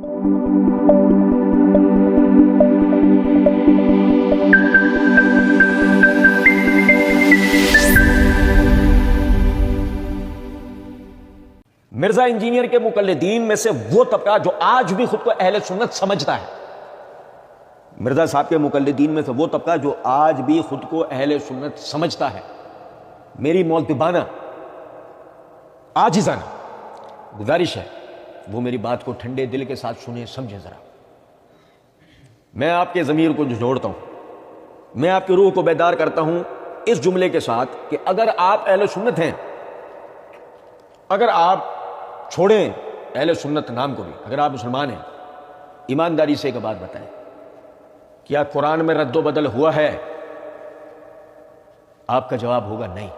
Mirza engineer کے مقلدین میں سے وہ طبقہ جو آج بھی خود کو اہل سنت سمجھتا ہے، مرزا صاحب کے مقلدین میں سے وہ طبقہ جو آج بھی خود کو اہل سنت سمجھتا ہے، میری مؤدبانہ عاجزانہ گزارش ہے وہ میری بات کو ٹھنڈے دل کے ساتھ سنیں، سمجھیں ذرا۔ میں آپ کے ضمیر کو جوڑتا ہوں، میں آپ کی روح کو بیدار کرتا ہوں اس جملے کے ساتھ کہ اگر آپ اہل سنت ہیں، اگر آپ چھوڑیں اہل سنت نام کو بھی، اگر آپ مسلمان ہیں، ایمانداری سے ایک بات بتائیں، کیا قرآن میں رد و بدل ہوا ہے؟ آپ کا جواب ہوگا نہیں۔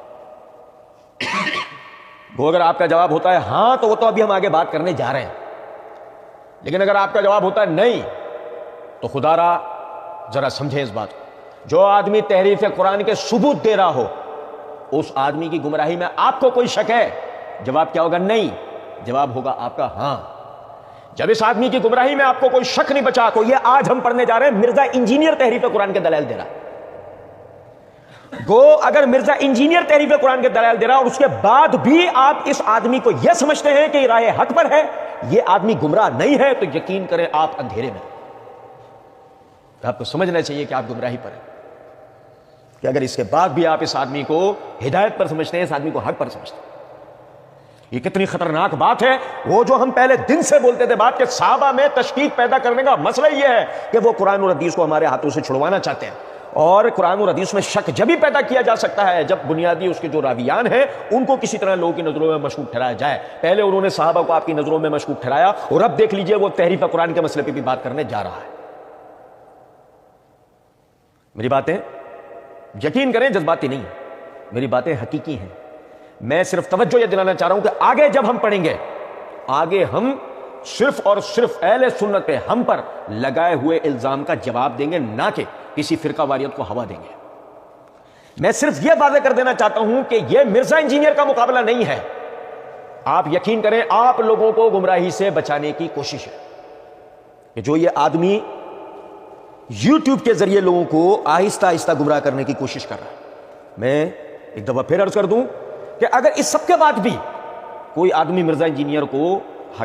وہ اگر آپ کا جواب ہوتا ہے ہاں تو وہ تو ابھی ہم آگے بات کرنے جا رہے ہیں، لیکن اگر آپ کا جواب ہوتا ہے نہیں تو خدا را ذرا سمجھیں اس بات کو، جو آدمی تحریف قرآن کے ثبوت دے رہا ہو اس آدمی کی گمراہی میں آپ کو کوئی شک ہے؟ جواب کیا ہوگا؟ نہیں۔ جواب ہوگا آپ کا ہاں۔ جب اس آدمی کی گمراہی میں آپ کو کوئی شک نہیں بچا تو یہ آج ہم پڑھنے جا رہے ہیں مرزا انجینئر تحریف قرآن کے دلائل دے رہا۔ گو اگر مرزا انجینئر تحریف قرآن کے دلائل دے رہا اور اس کے بعد بھی آپ اس آدمی کو یہ سمجھتے ہیں کہ یہ راہ حق پر ہے، یہ آدمی گمراہ نہیں ہے، تو یقین کریں آپ اندھیرے میں۔ آپ کو سمجھنا چاہیے کہ آپ گمراہی پر ہیں، کہ اگر اس کے بعد بھی آپ اس آدمی کو ہدایت پر سمجھتے ہیں، اس آدمی کو حق پر سمجھتے ہیں۔ یہ کتنی خطرناک بات ہے، وہ جو ہم پہلے دن سے بولتے تھے بات کہ صحابہ میں تشکیک پیدا کرنے کا مسئلہ یہ ہے کہ وہ قرآن اور حدیث کو ہمارے ہاتھوں سے چھڑوانا چاہتے ہیں، اور قرآن اور حدیث میں شک جب ہی پیدا کیا جا سکتا ہے جب بنیادی اس کے جو راویان ہیں ان کو کسی طرح لوگوں کی نظروں میں مشکوک ٹھہرایا جائے۔ پہلے انہوں نے صحابہ کو آپ کی نظروں میں مشکوک ٹھہرایا، اور اب دیکھ لیجئے وہ تحریف قرآن کے مسئلے پہ بھی بات کرنے جا رہا ہے۔ میری باتیں یقین کریں جذباتی نہیں، میری باتیں حقیقی ہیں۔ میں صرف توجہ یہ دلانا چاہ رہا ہوں کہ آگے جب ہم پڑھیں گے، آگے ہم صرف اور صرف اہل سنت پہ ہم پر لگائے ہوئے الزام کا جواب دیں گے، نہ کہ کسی فرقہ واریت کو ہوا دیں گے۔ میں صرف یہ واضح کر دینا چاہتا ہوں کہ یہ مرزا انجینئر کا مقابلہ نہیں ہے۔ آپ یقین کریں آپ لوگوں کو گمراہی سے بچانے کی کوشش ہے کہ جو یہ آدمی یوٹیوب کے ذریعے لوگوں کو آہستہ آہستہ گمراہ کرنے کی کوشش کر رہا ہے۔ میں ایک دفعہ پھر عرض کر دوں کہ اگر اس سب کے بعد بھی کوئی آدمی مرزا انجینئر کو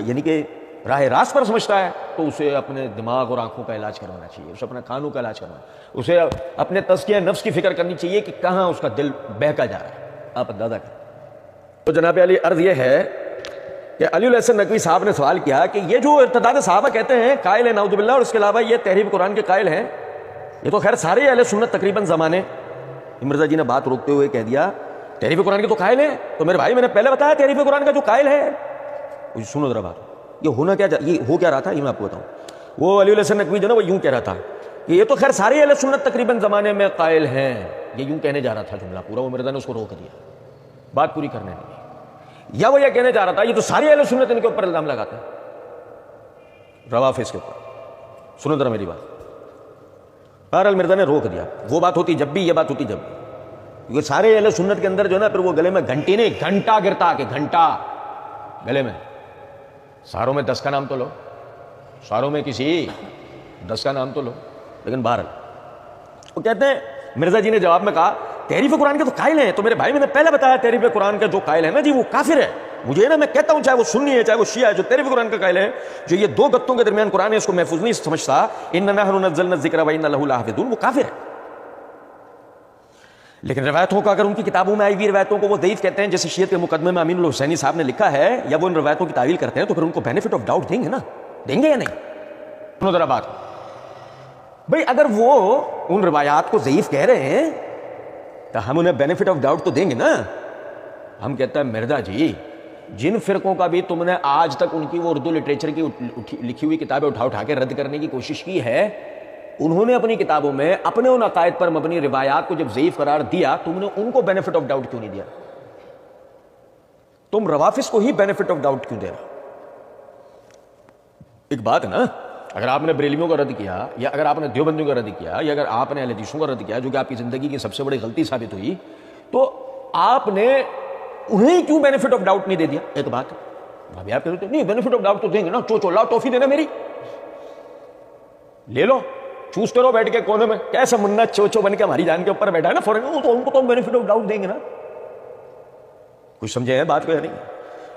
یعنی کہ راہ راست پر سمجھتا ہے تو اسے اپنے دماغ اور آنکھوں کا علاج کروانا چاہیے، اسے اپنے کانوں کا علاج کروانا، اسے اپنے تزکیہ نفس کی فکر کرنی چاہیے کہ کہاں اس کا دل بہکا جا رہا ہے۔ آپ اندازہ کریں۔ تو جناب علی عرض یہ ہے کہ علی الحسن نقوی صاحب نے سوال کیا کہ یہ جو ارتداد صحابہ کہتے ہیں قائل ہیں نعوذ باللہ، اور اس کے علاوہ یہ تحریف قرآن کے قائل ہیں، یہ تو خیر سارے اہل سنت تقریباً زمانے۔ مرزا جی نے بات روکتے ہوئے کہہ دیا تحریف قرآن کے تو قائل ہیں، تو میرے بھائی میں نے پہلے بتایا تحریف قرآن کا جو قائل ہے، سنو ذرا بات، یہ ہونا کیا، یہ ہو کیا رہا تھا یہ میں آپ کو بتاؤں۔ وہ علی الحسن نقوی جو نا وہ یوں کہہ رہا تھا کہ یہ تو خیر سارے اہل سنت تقریباً زمانے میں قائل ہیں، یہ یوں کہنے جا رہا تھا جملہ پورا، وہ مرزا نے اس کو روک دیا، بات پوری کرنے نہیں، یا وہ یہ کہنے جا رہا تھا یہ تو سارے اہل سنت ان کے اوپر الزام لگاتے ہیں روافض کے اوپر۔ سنو ذرا میری بات، بہرحال مرزا نے روک دیا، وہ بات ہوتی جب بھی، یہ بات ہوتی جب بھی، کیونکہ سارے اہل سنت کے اندر جو ہے نا پھر وہ گلے میں گھنٹی نہیں گھنٹا گرتا کہ گھنٹا گلے میں، ساروں میں 10 کا نام تو لو، ساروں میں کسی 10 کا نام تو لو، لیکن بہرحال وہ کہتے ہیں مرزا جی نے جواب میں کہا تحریف قرآن کے تو قائل ہیں، تو میرے بھائی میں نے پہلے بتایا تحریف قرآن کے جو قائل ہے نا جی وہ کافر ہے۔ مجھے نا میں کہتا ہوں چاہے وہ سنی ہے چاہے وہ شیعہ ہے، جو تحریف قرآن کا قائل ہے، جو یہ دو گتوں کے درمیان قرآن ہے اس کو محفوظ نہیں سمجھتا، اِنَّا نَحْنُ نَزَّلْنَا الذِّكْرَ وَإِنَّا لَهُ لَحَافِظُونَ، وہ کافر ہے۔ لیکن روایتوں کا اگر ان کی کتابوں میں آئی ہوئی روایتوں کو وہ ضعیف کہتے ہیں، جیسے شیعت کے مقدمے میں امین الحسینی صاحب نے لکھا ہے، یا وہ ان روایتوں کی تعویل کرتے ہیں، تو پھر ان کو بینیفٹ آف ڈاؤٹ دیں گے نا، دیں گے یا نہیں؟ سنو ذرا بات بھئی، اگر وہ ان روایات کو ضعیف کہہ رہے ہیں تو ہم انہیں بینیفٹ آف ڈاؤٹ تو دیں گے نا۔ ہم کہتے ہیں مرزا جی جن فرقوں کا بھی تم نے آج تک ان کی وہ اردو لٹریچر کی لکھی ہوئی کتابیں اٹھا کے رد کرنے کی کوشش کی ہے، انہوں نے اپنی کتابوں میں اپنے ان عقائد پر مبنی روایات کو جب ضعیف قرار دیا، تم نے ان کو بینیفٹ آف ڈاؤٹ کیوں نہیں دیا؟ تم روافض کو ہی بینیفٹ آف ڈاؤٹ کیوں دے رہا؟ ایک بات ہے نا، اگر آپ نے بریلویوں کو رد کیا، یا اگر آپ نے دیوبندیوں کو رد کیا، یا اگر آپ نے اہل حدیثوں کو رد کیا، جو کہ آپ کی زندگی کی سب سے بڑی غلطی ثابت ہوئی، تو آپ نے انہیں کیوں بینیفٹ آف ڈاؤٹ نہیں دے دیا؟ ایک بات ابھی آپ کہتے ہیں نہیں بینیفٹ آف ڈاؤٹ تو دیں گے نا، چو لاؤ ٹافی دینا میری، لے لو, چوستے رہو بیٹھ کے کونے میں. کیسا منا چوچو بن کے ہماری جان کے اوپر بیٹھا ہے نا فوراً, ان کو تو بینیفٹ آف ڈاؤٹ دیں گے نا. کچھ سمجھے ہیں بات کو یا نہیں؟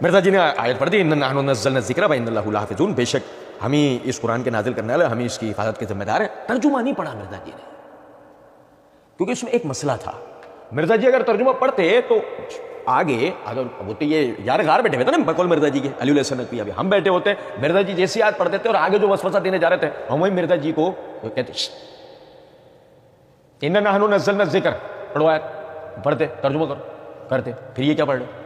مرزا جی نے آیت پڑھ دی, اِنَّا نَحْنُ نَزَّلْنَا الذِّکْرَ وَإِنَّا لَهُ لَحَافِظُونَ, بے شک ہم ہی اس قرآن کے نازل کرنے والے, ہم ہی اس کی حفاظت کے ذمہ دار ہیں. ترجمہ نہیں پڑھا مرزا جی نے, کیونکہ اس میں ایک مسئلہ تھا. مرزا جی اگر ترجمہ پڑھتے تو آگے اگر وہ تو یہ یار غار بیٹھے ہوئے تھے نا بقول مرزا جی کے علی علیہ السلام کی, ابھی ہم بیٹھے ہوتے, مرزا جی جیسی آیت پڑھتے تھے اور آگے جو وسوسہ دینے جا رہے تھے ہم وہی مرزا جی کو کہتے اِنَّا نَحْنُ نَزَّلْنَا الذِّکْرَ, پڑھو آیت, پڑھتے ترجمہ کرو کرتے, پھر یہ کیا پڑھ رہے,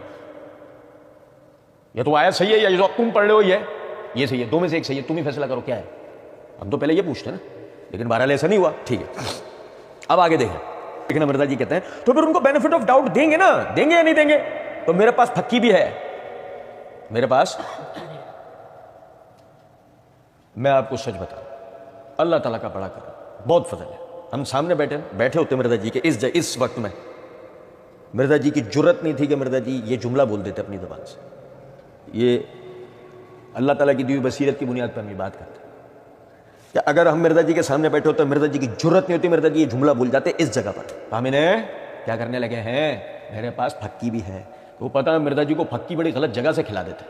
یہ تو آیت صحیح ہے یا جو تم پڑھ رہے ہو یہ صحیح ہے, دو میں سے ایک صحیح ہے, تم ہی فیصلہ کرو کیا ہے. ہم تو پہلے یہ پوچھتے ہیں نا, لیکن بہرحال ایسا نہیں ہوا. ٹھیک ہے, اب آگے دیکھیں. لیکن مرزا جی کہتے ہیں تو پھر ان کو بینیفٹ آف ڈاؤٹ دیں گے نا, دیں گے یا نہیں دیں گے؟ تو میرے پاس پھکی بھی ہے, میرے پاس, میں آپ کو سچ بتا رہا ہوں, اللہ تعالیٰ کا بڑا کرم, بہت فضل ہے. ہم سامنے بیٹھے ہوتے مرزا جی کے اس وقت میں, مرزا جی کی جرت نہیں تھی کہ مرزا جی یہ جملہ بول دیتے اپنی زبان سے. یہ اللہ تعالیٰ کی دی ہوئی بصیرت کی بنیاد پر ہم یہ بات کرتے ہیں کہ اگر ہم مرزا جی کے سامنے بیٹھے ہوتے مرزا جی کی جرت نہیں ہوتی, مرزا جی یہ جملہ بول جاتے اس جگہ پر. ہم انہیں کیا کرنے لگے ہیں, میرے پاس پھکی بھی ہے. وہ پتہ ہے مرزا جی کو پھکی بڑی غلط جگہ سے کھلا دیتے,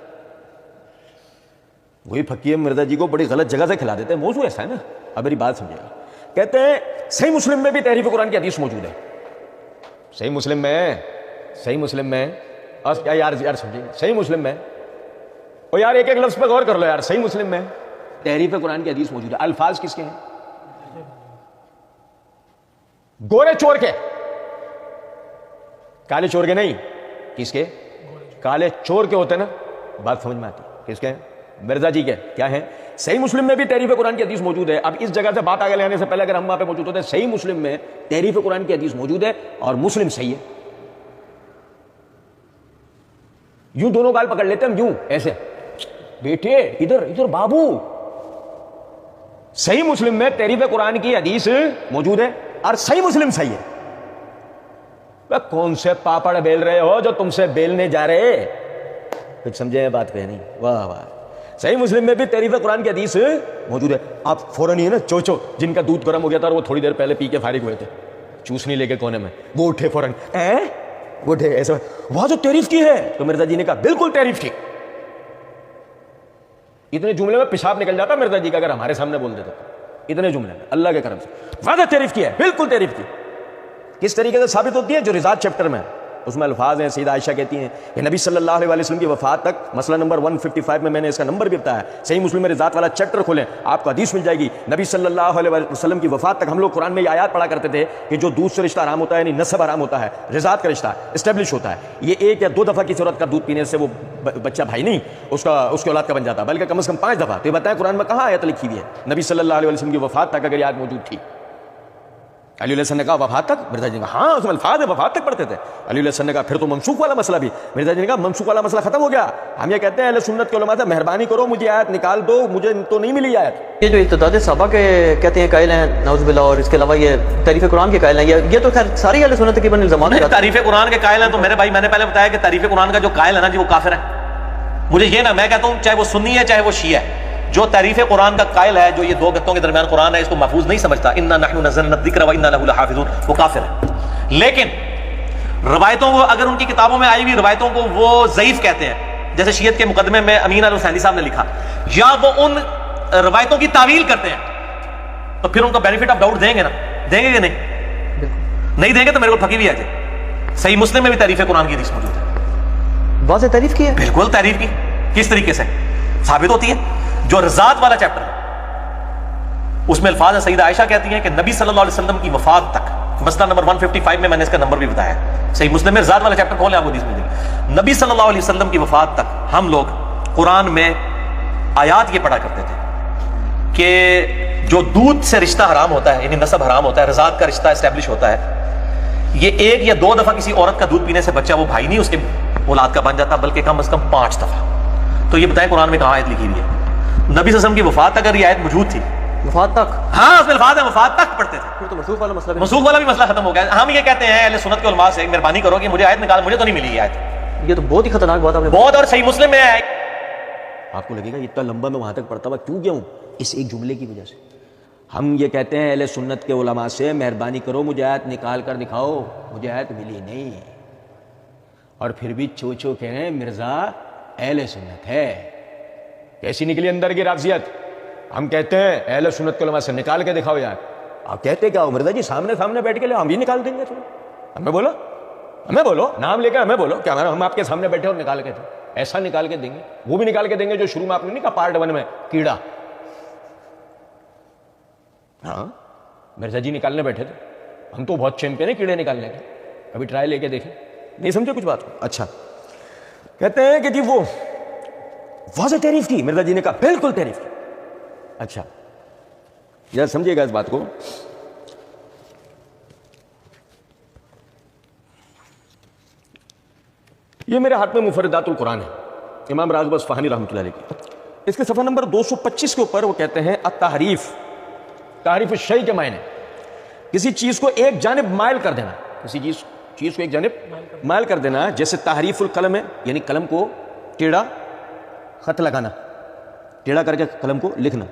وہی پھکی مرزا جی کو بڑی غلط جگہ سے کھلا دیتے. موضوع ایسا ہے نا, اب میری بات سمجھے گا. کہتے ہیں صحیح مسلم میں بھی تحریف قرآن کی حدیث موجود ہے. صحیح مسلم میں اور کیا یار سمجھے, صحیح مسلم میں, اور یار ایک لفظ پہ غور کر لو یار, صحیح مسلم میں تحریف قرآن کی حدیث موجود ہے. الفاظ کس کے ہیں؟ گورے چور کے, کالے چور کے نہیں. کس کے؟ کالے چور کے ہوتے ہیں نا, بات سمجھ میں آتی. کس کے ہیں؟ مرزا جی کے. کیا ہیں؟ صحیح مسلم میں بھی تحریف قرآن کی حدیث موجود ہے. اب اس جگہ سے بات آگے لے آنے سے پہلے اگر ہم وہاں پہ موجود ہوتے, صحیح مسلم میں تحریف قرآن کی حدیث موجود ہے اور مسلم صحیح ہے. یوں دونوں گال پکڑ لیتے ہم, یوں ایسے, بیٹے ادھر بابو, صحیح مسلم میں تحریف قرآن کی حدیث موجود ہے اور صحیح مسلم صحیح ہے. کون سے پاپڑ بیل رہے ہو جو تم سے بیلنے جا رہے, کچھ سمجھے بات پہ نہیں. واہ واہ, صحیح مسلم میں بھی تحریف قرآن کی حدیث موجود ہے. آپ فوراً ہی ہے نا چوچو جن کا دودھ گرم ہو گیا تھا اور وہ تھوڑی دیر پہلے پی کے فارغ ہوئے تھے, چوسنی لے کے کونے میں, وہ اٹھے فوراً, وہ اٹھے ایسا, وہاں جو تعریف کی ہے. تو مرزا جی نے کہا بالکل تعریف کی. اتنے جملے میں پیشاب نکل جاتا مرزا جی کا اگر ہمارے سامنے بول دیتا, اتنے جملے میں اللہ کے کرم سے واضح تعریف کی ہے, بالکل تعریف کی. کس طریقے سے ثابت ہوتی ہے؟ جو رضاعت چیپٹر میں اس میں الفاظ ہیں. سیدہ عائشہ کہتی ہیں کہ نبی صلی اللہ علیہ وسلم کی وفات تک, مسئلہ نمبر 155 میں نے اس کا نمبر بھی بتایا, صحیح مسلم میں رضاعت والا چیپٹر کھولیں آپ کو حدیث مل جائے گی. نبی صلی اللہ علیہ وسلم کی وفات تک ہم لوگ قرآن میں یہ آیات پڑھا کرتے تھے کہ جو دودھ سے رشتہ حرام ہوتا ہے, یعنی نسب حرام ہوتا ہے, رضاعت کا رشتہ اسٹیبلش ہوتا ہے, یہ 1 یا 2 دفعہ کی صورت کا دودھ پینے سے وہ بچہ بھائی نہیں اس کی اولاد کا بن جاتا, بلکہ کم از کم 5 دفعہ. تو یہ بتائیں قرآن میں کہاں آیت لکھی ہوئی ہے نبی صلی اللہ علیہ وسلم کی وفات تک اگر یہ آیت موجود تھی؟ علی علیہ السلام نے کہا وفات تک؟ مرزا جی نے کہا ہاں اس میں الفاظ ہے وفات تک پڑھتے تھے. علی علیہ السلام نے کہا پھر تو منسوخ والا مسئلہ بھی. مرزا جی نے کہا منسوخ والا مسئلہ ختم ہو گیا. ہم یہ کہتے ہیں اہل سنت کے علماء سے مہربانی کرو مجھے آیت نکال دو, مجھے تو نہیں ملی آیت. یہ جو ارتداد صحابہ کے کہتے ہیں قائل ہیں نعوذ باللہ, اور اس کے علاوہ یہ تعریف قرآن کے قائل ہیں, یہ تو خیر ساری اہل سنت تقریباً الزامات ہیں. تعریف قرآن کے قائل ہیں تو میرے بھائی میں نے پہلے بتایا کہ تعریف قرآن کا جو قائل ہے نا جی وہ کافر ہے. مجھے یہ نا, میں کہتا ہوں چاہے وہ سنی ہے چاہے وہ شیعہ ہے, جو تعریف قرآن کا قائل ہے, جو یہ 2 گتوں کے درمیان قرآن ہے اس کو محفوظ نہیں سمجھتا, انا نحن نزلنا الذکر وانا لہ لحافظون, وہ کافر ہے. لیکن روایتوں کو اگر ان کی کتابوں میں آئی ہوئی روایتوں کو وہ ضعیف کہتے ہیں, جیسے شیعت کے مقدمے میں امین الحسینی صاحب نے لکھا, یا وہ ان روایتوں کی تعویل کرتے ہیں, تو پھر ان کو بینیفٹ آف ڈاؤٹ دیں گے نا, دیں گے کہ نہیں دیں گے تو میرے کو پھکی بھی آ جائے. صحیح مسلم میں بھی تعریف قرآن کی حدیث موجود ہے. واضح تعریف کی ہے, بالکل تعریف کی. کس طریقے سے ثابت ہوتی ہے؟ جو رضاعت والا چیپٹر ہے اس میں الفاظ ہیں, سیدہ عائشہ کہتی ہیں کہ نبی صلی اللہ علیہ وسلم کی وفات تک, مسئلہ نمبر 155 میں نے اس کا نمبر بھی بتایا, صحیح مسلم میں رضاعت والا چیپٹر کھولیں آپ کو حدیث مل جائے گی. نبی صلی اللہ علیہ وسلم کی وفات تک ہم لوگ قرآن میں آیات یہ پڑھا کرتے تھے کہ جو دودھ سے رشتہ حرام ہوتا ہے, یعنی نسب حرام ہوتا ہے, رضاعت کا رشتہ اسٹیبلش ہوتا ہے, یہ 1 یا 2 دفعہ کسی عورت کا دودھ پینے سے بچہ وہ بھائی نہیں اس کے اولاد کا بن جاتا, بلکہ کم از کم 5 دفعہ. تو یہ بتائیں قرآن میں کہاں آیت لکھی ہوئی ہے؟ نبی صلی اللہ علیہ وسلم کی وفات تک اگر یہ آیت موجود تھی, وفات تک, ہاں اس میں الفاظ ہیں وفات تک پڑھتے تھے, پھر تو منسوخ والا مسئلہ منسوخ والا بھی مسئلہ ختم ہو گیا. ہم یہ کہتے ہیں اہل سنت کے علماء سے مہربانی کرو کہ مجھے آیت نکال, مجھے تو نہیں ملی یہ آیت. یہ تو بہت ہی خطرناک بات آپ نے بہت, اور صحیح مسلم میں ہے. آپ کو لگے گا اتنا لمبا میں وہاں تک پڑھتا ہوا کیوں گیا ہوں؟ اس ایک جملے کی وجہ سے. ہم یہ کہتے ہیں اہل سنت کے علماء سے مہربانی کرو مجھے آیت نکال کر دکھاؤ، مجھے آیت ملی نہیں، اور پھر بھی چو چو کہیں مرزا اہل سنت ہے۔ کیسی نکلی اندر کی رافضیت؟ ہم کہتے ہیں اہل سنت کے علماء سے نکال کے دکھاؤ یار، آپ کہتے کیا ہو مرزا جی؟ سامنے بیٹھ کے لے، ہم بھی نکال دیں گے تمہیں، ہمیں بولو نام لے کر ہمیں بولو، کیا ہم آپ کے سامنے بیٹھے اور نکال کے دیں؟ ایسا نکال کے دیں گے، وہ بھی نکال کے دیں گے جو شروع میں آپ نے نہیں کہا پارٹ 1 میں کیڑا، ہاں مرزا جی نکالنے بیٹھے تھے، ہم تو بہت چیمپئن ہیں کیڑے نکالنے کے، کبھی ٹرائی لے کے دیکھیں، نہیں سمجھے کچھ بات کو؟ اچھا کہتے ہیں کہ جی وہ واضح تعریف کی، مرزا جی نے کہا بالکل تعریف کی۔ اچھا ذرا سمجھیے گا اس بات کو، یہ میرے ہاتھ میں مفردات القرآن ہے، امام راغب اصفہانی رحمۃ اللہ علیہ کی، اس کے صفحہ نمبر 225 کے اوپر وہ کہتے ہیں التحریف، تعریف الشیء کے معنی کسی چیز کو ایک جانب مائل کر دینا، کسی چیز کو ایک جانب مائل کر دینا، جیسے تحریف القلم ہے، یعنی قلم کو ٹیڑھا خط لگانا، ٹیڑھا کر کے قلم کو لکھنا،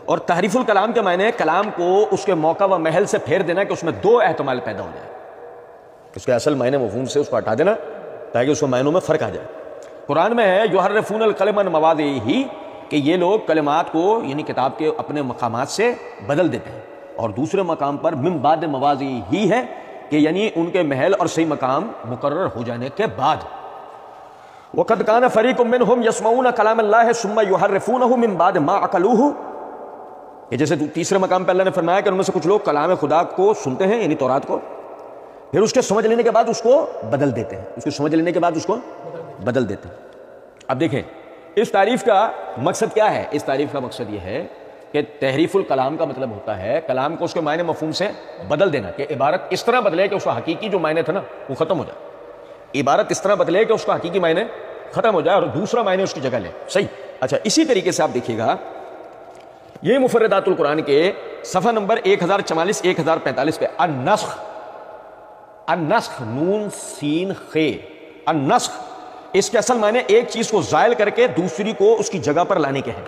اور تحریف الکلام کے معنی کلام کو اس کے موقع و محل سے پھیر دینا کہ اس میں دو احتمال پیدا ہو جائے، اس کے اصل معنی مفہوم سے اس کو ہٹا دینا تاکہ اس کو معنوں میں فرق آ جائے۔ قرآن میں ہے یحرفون الکلم عن مواضعہ، کہ یہ لوگ کلمات کو یعنی کتاب کے اپنے مقامات سے بدل دیتے ہیں، اور دوسرے مقام پر من بعد مواضعہ ہی ہے کہ یعنی ان کے محل اور صحیح مقام مقرر ہو جانے کے بعد۔ وَقَدْ كَانَ فَرِيقٌ مِّنْهُمْ يَسْمَعُونَ كَلَامَ اللَّهِ ثُمَّ يُحَرِّفُونَهُ مِن بَعْدِ مَا عَقَلُوهُ، کہ جیسے تیسرے مقام پہ اللہ نے فرمایا کہ ان میں سے کچھ لوگ کلام خدا کو سنتے ہیں یعنی تورات کو، پھر اس کے سمجھ لینے کے بعد اس کو بدل دیتے ہیں، اس کو سمجھ لینے کے بعد اس کو بدل دیتے ہیں۔ اب دیکھیں اس تعریف کا مقصد کیا ہے؟ اس تعریف کا مقصد یہ ہے کہ تحریف الکلام کا مطلب ہوتا ہے کلام کو اس کے معنی مفہوم سے بدل دینا، کہ عبارت اس طرح بدلے کہ اس کا حقیقی جو معنی تھا نا وہ ختم ہو جائے، عبارت اس طرح بدلے کہ اس کا حقیقی معنی ختم ہو جائے اور دوسرا معنی اس کی جگہ لے۔ صحیح۔ اچھا اسی طریقے سے آپ دیکھیے گا یہ مفردات القرآن کے صفحہ نمبر 1044 1045 پہ النسخ، النسخ نون سین خے، النسخ اس کے اصل معنی ایک چیز کو زائل کر کے دوسری کو اس کی جگہ پر لانے کے ہیں،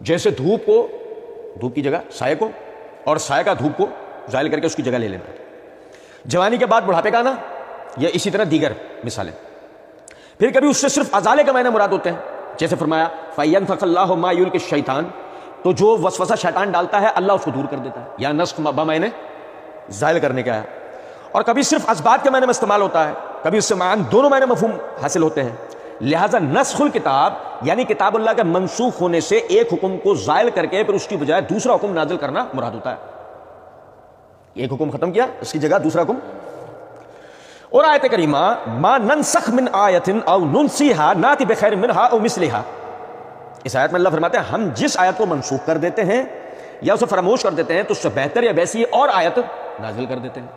جیسے دھوپ کو، دھوپ کی جگہ سائے کو، اور سائے کا دھوپ کو زائل کر کے اس کی جگہ لے لینا، جوانی کے بعد بڑھاپے کا آنا، یا اسی طرح دیگر مثالیں۔ پھر کبھی اس سے صرف ازالے کا معنی مراد ہوتے ہیں، جیسے فرمایا فَيَنْفَخَ اللَّهُ مَا يُلْقِي الشَّيْطَانُ، تو جو وسوسہ شیطان ڈالتا ہے اللہ اس کو دور کر دیتا ہے، یا نسخ بمعنی زائل کرنے کا ہے۔ اور کبھی صرف اسبات کے معنی میں استعمال ہوتا ہے، کبھی اس سے معنی دونوں معنی مفہوم حاصل ہوتے ہیں۔ لہذا نسخ الکتاب یعنی کتاب اللہ کے منسوخ ہونے سے ایک حکم کو زائل کر کے پھر اس کی بجائے دوسرا حکم نازل کرنا مراد ہوتا ہے، ایک حکم ختم کیا اس کی جگہ دوسرا حکم۔ اور آیت کریمہ ما ننسخ من آیت او ننسیہا ناتی بخیر منہا او مثلہا، اس آیت میں اللہ فرماتے ہیں ہم جس آیت کو منسوخ کر دیتے ہیں یا اسے فراموش کر دیتے ہیں تو اس سے بہتر یا ویسی اور آیت نازل کر دیتے ہیں۔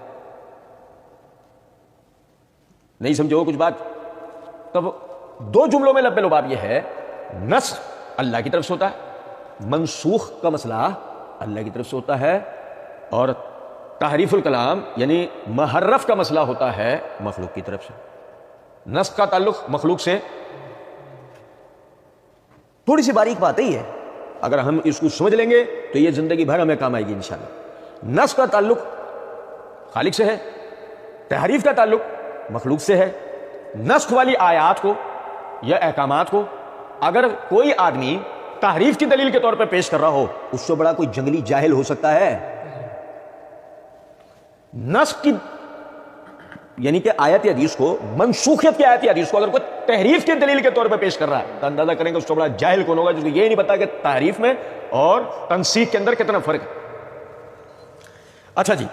نہیں سمجھو کچھ بات؟ تب دو جملوں میں لب لباب یہ ہے، نسخ اللہ کی طرف سے ہوتا ہے، منسوخ کا مسئلہ اللہ کی طرف سے ہوتا ہے، اور تحریف الکلام یعنی محرف کا مسئلہ ہوتا ہے مخلوق کی طرف سے۔ نسخ کا تعلق مخلوق سے، تھوڑی سی باریک بات ہی ہے، اگر ہم اس کو سمجھ لیں گے تو یہ زندگی بھر ہمیں کام آئے گی انشاءاللہ۔ نسخ کا تعلق خالق سے ہے، تحریف کا تعلق مخلوق سے ہے۔ نسخ والی آیات کو یا احکامات کو اگر کوئی آدمی تحریف کی دلیل کے طور پہ پیش کر رہا ہو، اس سے بڑا کوئی جنگلی جاہل ہو سکتا ہے؟ نسخ کی یعنی کہ آیت حدیث کو، منسوخیت کی آیت حدیث کو اگر کوئی تحریف کی دلیل کے طور پہ پیش کر رہا ہے تو اندازہ کریں گے اس سے بڑا جاہل کون ہوگا جس کو یہ نہیں پتا کہ تحریف میں اور تنسیخ کے اندر کتنا فرق ہے۔ اچھا جی،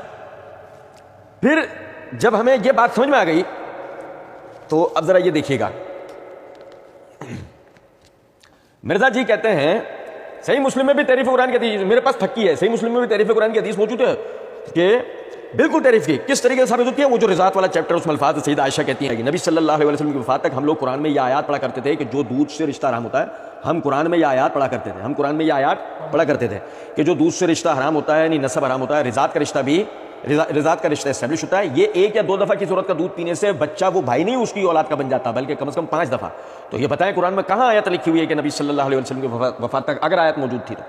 پھر جب ہمیں یہ بات سمجھ میں آ گئی تو اب ذرا یہ دیکھیے گا، مرزا جی کہتے ہیں صحیح مسلم میں بھی تعریف قرآن کی حدیث میرے پاس تھکی ہے، صحیح مسلم میں بھی تعریف قرآن کی حدیث موجود ہے کہ بالکل تعریف کی کس طریقے سے ثابت ہوتی ہے؟ وہ جو رضات والا چیپٹر اس میں الفاظ سیدہ عائشہ کہتی ہیں کہ نبی صلی اللہ علیہ وسلم کی وفات تک ہم لوگ قرآن میں یہ آیات پڑھا کرتے تھے کہ جو دودھ سے رشتہ حرام ہوتا ہے، ہم قرآن میں یہ آیات پڑھا کرتے تھے، ہم قرآن میں یہ آیات پڑھا کرتے تھے کہ جو دودھ سے رشتہ حرام ہوتا ہے یعنی نسب حرام ہوتا ہے، رضات کا رشتہ بھی رضات کا رشتہ اسٹیبلش ہوتا ہے، یہ ایک یا دو دفعہ کی ضرورت کا دودھ پینے سے بچہ وہ بھائی نہیں اس کی اولاد کا بن جاتا بلکہ کم از کم 5 دفعہ۔ تو یہ بتائیں قرآن میں کہاں آیت لکھی ہوئی ہے کہ نبی صلی اللہ علیہ وسلم کی وفات تک اگر آیت موجود تھی تو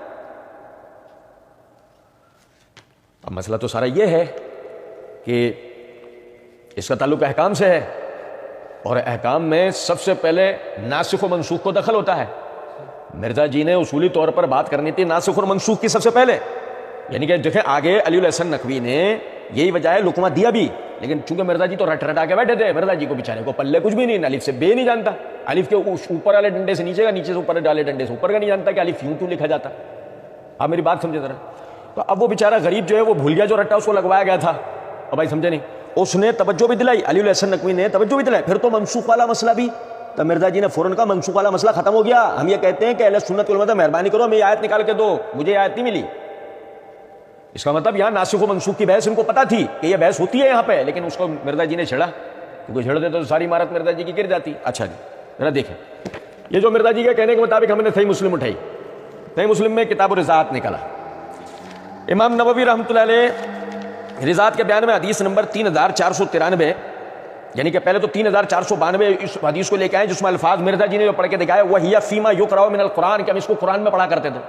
اب مسئلہ تو سارا یہ ہے کہ اس کا تعلق احکام سے ہے، اور احکام میں سب سے پہلے ناسخ و منسوخ کو دخل ہوتا ہے۔ مرزا جی نے اصولی طور پر بات کرنی تھی ناسخ اور منسوخ کی سب سے پہلے، یعنی کہ دیکھیں آگے علی الحسن نقوی نے یہی وجہ ہے لقمہ دیا بھی، لیکن چونکہ مرزا جی تو رٹ رٹا کے بیٹھے تھے، مرزا جی کو بیچارے کو پلے کچھ بھی نہیں، الف سے بے نہیں جانتا، الف کے اوپر والے ڈنڈے سے نیچے کا، نیچے سے اوپر والے ڈنڈے سے اوپر کا نہیں جانتا کہ الف یوں کیوں لکھا جاتا۔ آپ میری بات سمجھے ذرا۔ تو اب وہ بیچارہ غریب جو ہے وہ بھول گیا جو رٹا اس کو لگوایا گیا تھا، اور بھائی سمجھے نہیں، اس نے توجہ بھی دلائی، علی الحسن نقوی نے توجہ بھی دلائی، پھر تو منسوخ والا مسئلہ بھی، تو مرزا جی نے فوراً کہا منسوخ والا مسئلہ ختم ہو گیا، ہم یہ کہتے ہیں کہ اہل سنت والجماعت مہربانی کرو ہمیں یہ آیت نکال کے دو، مجھے یہ آیت نہیں ملی۔ اس کا مطلب یہاں ناسخ و منسوخ کی بحث ان کو پتا تھی کہ یہ بحث ہوتی ہے یہاں پہ، لیکن اس کو مرزا جی نے چھڑا، کیونکہ چھڑ دے تو ساری عمارت مرزا جی کی گر جاتی۔ اچھا جی ذرا دیکھیں، یہ جو مرزا جی کے کہنے کے مطابق ہم نے صحیح مسلم اٹھائی، صحیح مسلم میں کتاب الرضاعت نکالا، امام نووی رحمۃ اللہ علیہ رضاعت کے بیان میں حدیث نمبر 3493، یعنی کہ پہلے تو 3492 اس حدیث کو لے کے آئے جس میں الفاظ مرزا جی نے جو پڑھ کے دکھایا وہی فیما یقرأ من القرآن، کہ ہم اس کو قرآن میں پڑھا کرتے تھے،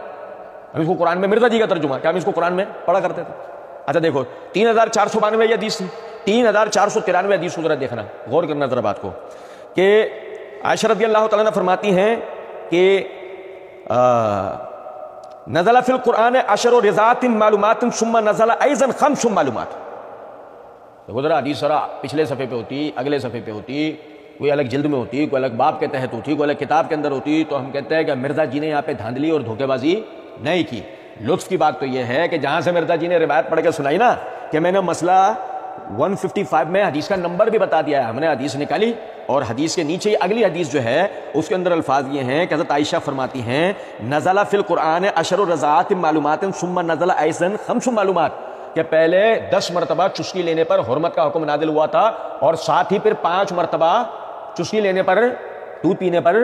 ہم اس کو قرآن میں، مرزا جی کا ترجمہ کہ ہم اس کو قرآن میں پڑھا کرتے تھے۔ اچھا دیکھو 3492 یہ حدیث تھی، 3493 حدیث کو ذرا دیکھنا، غور کرنا ذرا بات کو، کہ عائشہ رضی اللہ تعالیٰ عنہ فرماتی ہیں کہ نزل فی القرآن 10 رضاعات معلومات ثم نزل ایضا 5 معلومات۔ دیکھو ذرا حدیث ذرا پچھلے صفحے پہ ہوتی، اگلے صفحے پہ ہوتی، کوئی الگ جلد میں ہوتی، کوئی الگ باب کے تحت ہوتی، کوئی الگ کتاب کے اندر ہوتی، تو ہم کہتے ہیں کہ مرزا جی نے یہاں پہ دھاندلی اور دھوکے بازی نہیں کی۔ لطف کی بات تو یہ ہے کہ جہاں سے مرزا جی نے روایت پڑھ کے سنائی نا، کہ میں نے مسئلہ 155 میں حدیث کا نمبر بھی بتا دیا ہے، ہم نے حدیث نکالی اور حدیث کے نیچے اگلی حدیث جو ہے اس کے اندر الفاظ یہ ہیں کہ حضرت عائشہ فرماتی ہیں نزل فی القرآن 10 رضاعات معلومات ثم نزل ایضا 5 معلومات، کہ پہلے 10 مرتبہ چسکی لینے پر حرمت کا حکم نازل ہوا تھا، اور ساتھ ہی پھر 5 مرتبہ چسکی لینے پر، دودھ پینے پر،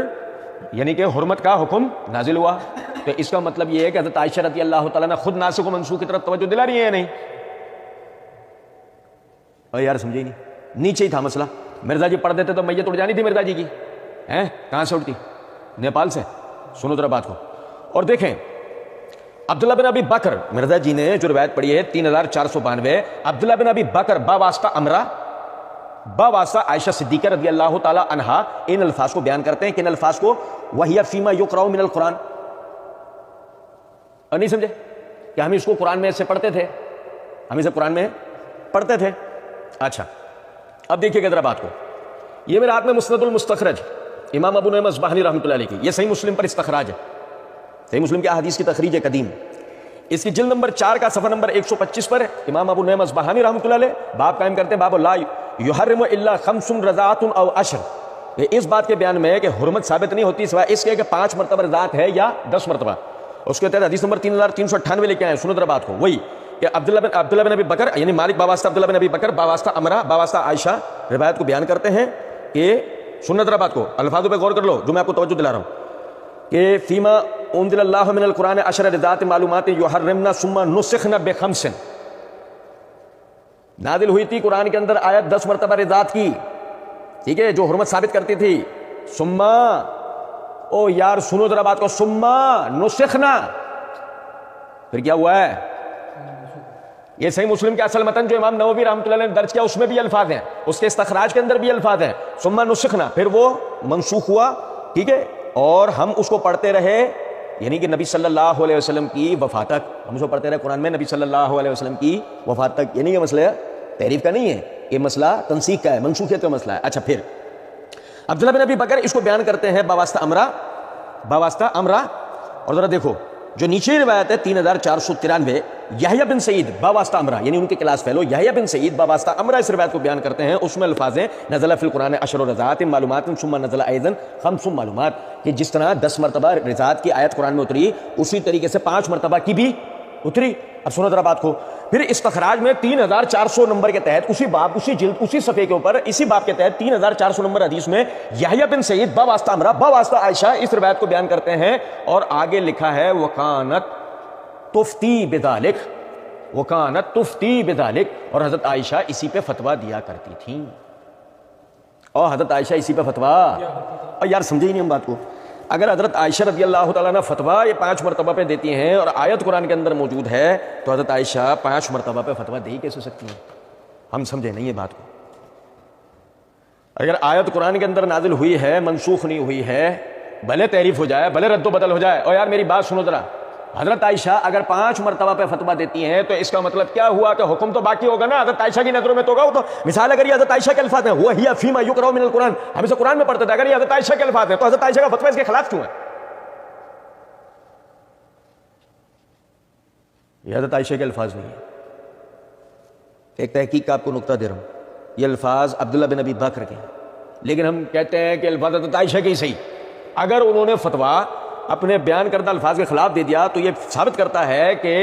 یعنی کہ حرمت کا حکم نازل ہوا۔ تو اس کا مطلب یہ ہے کہ حضرت عائشہ رضی اللہ تعالیٰ نے خود ناسخ و منسوخ کی طرف توجہ دلا رہی ہے یا نہیں؟ اور یار سمجھے نہیں، نیچے ہی تھا مسئلہ، مرزا جی پڑھ دیتے تو میت اڑ جانی تھی مرزا جی کی، ہیں کہاں سے اڑتی؟ نیپال سے۔ سنو ذرا بات کو اور دیکھیں، عبداللہ بن ابی بکر، مرزا جی نے جو روایت پڑھی ہے 3492، عبداللہ بن ابی بکر باواسطہ امرہ، باواسطہ عائشہ صدیقہ رضی اللہ تعالی عنہا ان الفاظ کو بیان کرتے ہیں کہ ان الفاظ کو وَهِيَ فِيمَا يُقْرَأُ مِنَ الْقُرْآنِ، اور نہیں سمجھے کہ ہم اس کو قرآن میں سے پڑھتے تھے، ہم اسے قرآن میں پڑھتے تھے۔ اچھا اب دیکھیے کہ ذرا بات کو، یہ میرے ہاتھ میں مسند المستخرج امام ابو نعیم اصبہانی رحمۃ اللہ علیہ کی، یہ صحیح مسلم پر استخراج ہے، صحیح مسلم کی احادیث کی تخریج ہے قدیم، اس کی جلد نمبر 4 کا صفحہ نمبر 125 پر امام ابو نعیم اصبہانی رحمۃ اللہ علیہ باب قائم کرتے ہیں، باب لا یحرم الا 5 رضاعات او 10، اس بات کے بیان میں ہے کہ حرمت ثابت نہیں ہوتی سوائے اس کے کہ 5 مرتبہ رضاعت ہے یا 10 مرتبہ۔ اس کے تحت حدیث نمبر 3398 لے کے آئے، سنو ذرا بات کو، وہی کہ عبداللہ بن ابی بکر یعنی مالک باواسطہ عبداللہ بن ابی بکر باواسطہ امرہ باواسطہ عائشہ روایت کو بیان کرتے ہیں کہ سنو ذرا بات کو، الفاظوں پہ غور کر لو جو میں آپ کو توجہ دلا رہا ہوں، کہ فیما انزل اللہ من القرآن 10 رضاعات معلومات یحرمنا ثم نسخنا ب5، نازل ہوئی تھی قرآن کے اندر آیت 10 مرتبہ رضاعت کی، ٹھیک ہے، جو حرمت ثابت کرتی تھی، ثم، او یار سنو ذرا بات کو، ثم نسخنا، پھر کیا ہوا ہے؟ یہ صحیح مسلم کے اصل متن جو امام نووی رحمۃ اللہ علیہ نے درج کیا اس میں بھی الفاظ ہیں، اس کے استخراج کے اندر بھی الفاظ ہیں، ثم نسخنا، پھر وہ منسوخ ہوا، ٹھیک ہے، اور ہم اس کو پڑھتے رہے، یعنی کہ نبی صلی اللہ علیہ وسلم کی وفات تک ہم اس کو پڑھتے رہے قرآن میں، نبی صلی اللہ علیہ وسلم کی وفات تک، یعنی یہ مسئلہ تحریف کا نہیں ہے، یہ مسئلہ تنسیخ کا ہے، منسوخیت کا مسئلہ ہے۔ اچھا پھر عبداللہ بن ابی بکر اس کو بیان کرتے ہیں باواسطہ امرہ، اور ذرا دیکھو جو نیچے روایت ہے 3493، یحییٰ بن سعید باواسطہ امرہ، یعنی ان کے کلاس فیلو یحییٰ بن سعید باواسطہ امرہ اس روایت کو بیان کرتے ہیں، اس میں الفاظ ہیں نزل فی القرآن 10 رضاعات معلومات ثم نزل ایضا 5 معلومات، کہ جس طرح 10 مرتبہ رضاعت کی آیت قرآن میں اتری اسی طریقے سے 5 مرتبہ کی بھی اتری۔ اب سنو ذرا بات کو، پھر استخراج میں 3400 نمبر کے تحت اسی باب اسی جلد اسی صفحے کے اوپر اسی باب کے تحت 3400 نمبر حدیث میں یحییٰ بن سعید باواسطہ امرہ باواسطہ عائشہ اس روایت کو بیان کرتے ہیں، اور آگے لکھا ہے وکانت تفتی بذالک، وکانت تفتی بذالک، اور حضرت عائشہ اسی پہ فتویٰ دیا کرتی تھیں، اور حضرت عائشہ اسی پہ فتویٰ، اور یار سمجھے ہی نہیں ہم بات کو، اگر حضرت عائشہ رضی اللہ تعالیٰ عنہ فتویٰ یہ 5 مرتبہ پہ دیتی ہیں اور آیت قرآن کے اندر موجود ہے تو حضرت عائشہ 5 مرتبہ پہ فتویٰ دے ہی کیسے سکتی ہیں؟ ہم سمجھے نہیں یہ بات کو. اگر آیت قرآن کے اندر نازل ہوئی ہے منسوخ نہیں ہوئی ہے, بھلے تعریف ہو جائے بھلے رد و بدل ہو جائے, اور یار میری بات سنو ذرا, حضرت عائشہ اگر 5 مرتبہ پہ فتویٰ دیتی ہیں تو اس کا مطلب کیا ہوا کہ حکم تو باقی ہوگا نا حضرت عائشہ کی نظروں میں تو ہوگا. وہ تو مثال اگر یہ حضرت عائشہ کے الفاظ ہیں وہ ہی فیما یقرأ من القرآن, ہم اسے قرآن میں پڑھتے تھے, اگر یہ حضرت عائشہ کے الفاظ ہیں تو حضرت عائشہ کا فتویٰ اس کے خلاف کیوں ہے؟ یہ حضرت عائشہ کے الفاظ نہیں ہے. ایک تحقیق کا آپ کو نقطہ دے رہا ہوں, یہ الفاظ عبداللہ بن ابی بکر کے ہیں, لیکن ہم کہتے ہیں کہ الفاظ حضرت عائشہ کے ہی صحیح. اگر انہوں نے فتویٰ اپنے بیان کردہ الفاظ کے خلاف دے دیا تو یہ ثابت کرتا ہے کہ